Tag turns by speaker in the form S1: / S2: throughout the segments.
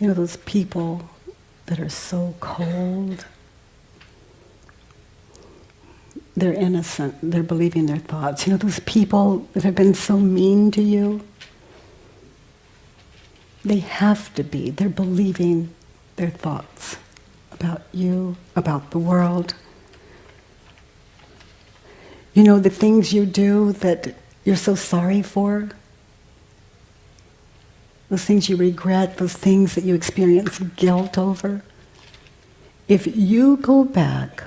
S1: You know those people that are so cold? They're innocent, they're believing their thoughts. You know those people that have been so mean to you? They have to be. They're believing their thoughts about you, about the world. You know the things you do that you're so sorry for? Those things you regret, those things that you experience guilt over? If you go back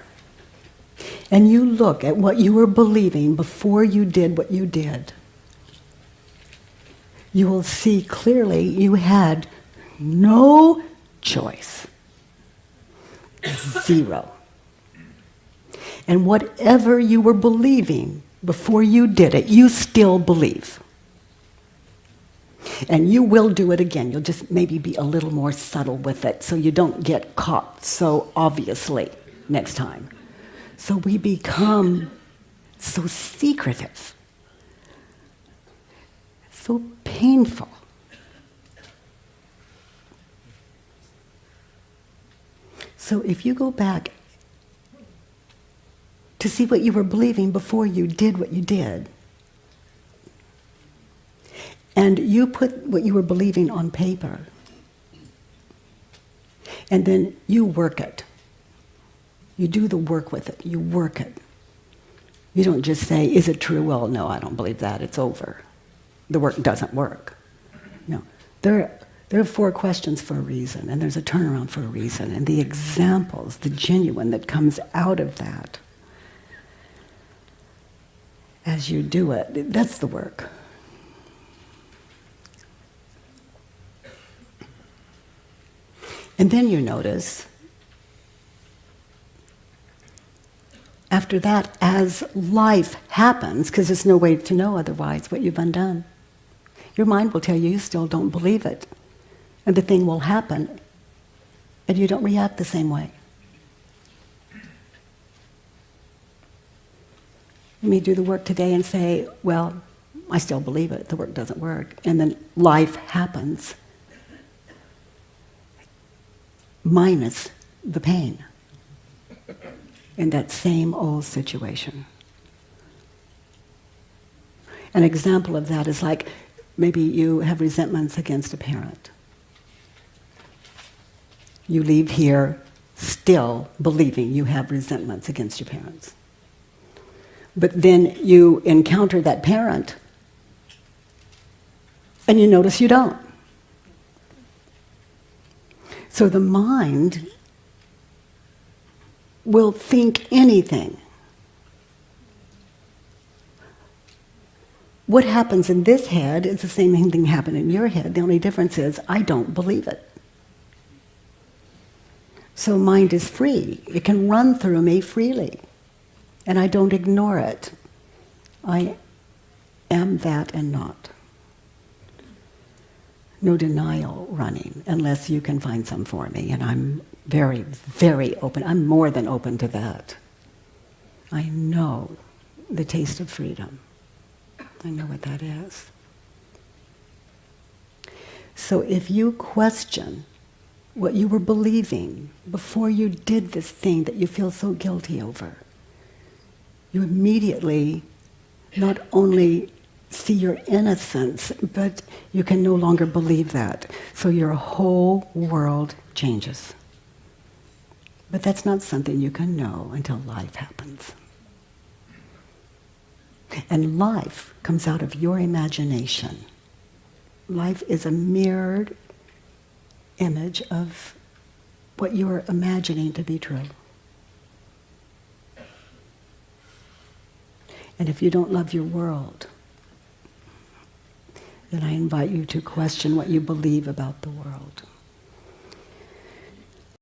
S1: and you look at what you were believing before you did what you did, you will see clearly you had no choice. Zero. And whatever you were believing before you did it, you still believe. And you will do it again. You'll just maybe be a little more subtle with it so you don't get caught so obviously next time. So we become so secretive, so painful. So if you go back to see what you were believing before you did what you did, and you put what you were believing on paper, and then you work it. You do the work with it. You work it. You don't just say, is it true? Well, no, I don't believe that. It's over. The work doesn't work. No. There are 4 questions for a reason, and there's a turnaround for a reason. And the examples, the genuine that comes out of that, as you do it, that's the work. And then you notice, after that, as life happens, because there's no way to know otherwise what you've undone, your mind will tell you you still don't believe it. And the thing will happen, and you don't react the same way. You may do the work today and say, well, I still believe it, the work doesn't work. And then life happens, minus the pain in that same old situation. An example of that is like maybe you have resentments against a parent. You leave here still believing you have resentments against your parents. But then you encounter that parent and you notice you don't. So the mind will think anything. What happens in this head is the same thing happened in your head. The only difference is I don't believe it. So mind is free. It can run through me freely. And I don't ignore it. I am that and not. No denial running, unless you can find some for me. And I'm very, very open. I'm more than open to that. I know the taste of freedom. I know what that is. So if you question what you were believing before you did this thing that you feel so guilty over, you immediately not only see your innocence, but you can no longer believe that. So your whole world changes. But that's not something you can know until life happens. And life comes out of your imagination. Life is a mirrored image of what you're imagining to be true. And if you don't love your world, then I invite you to question what you believe about the world.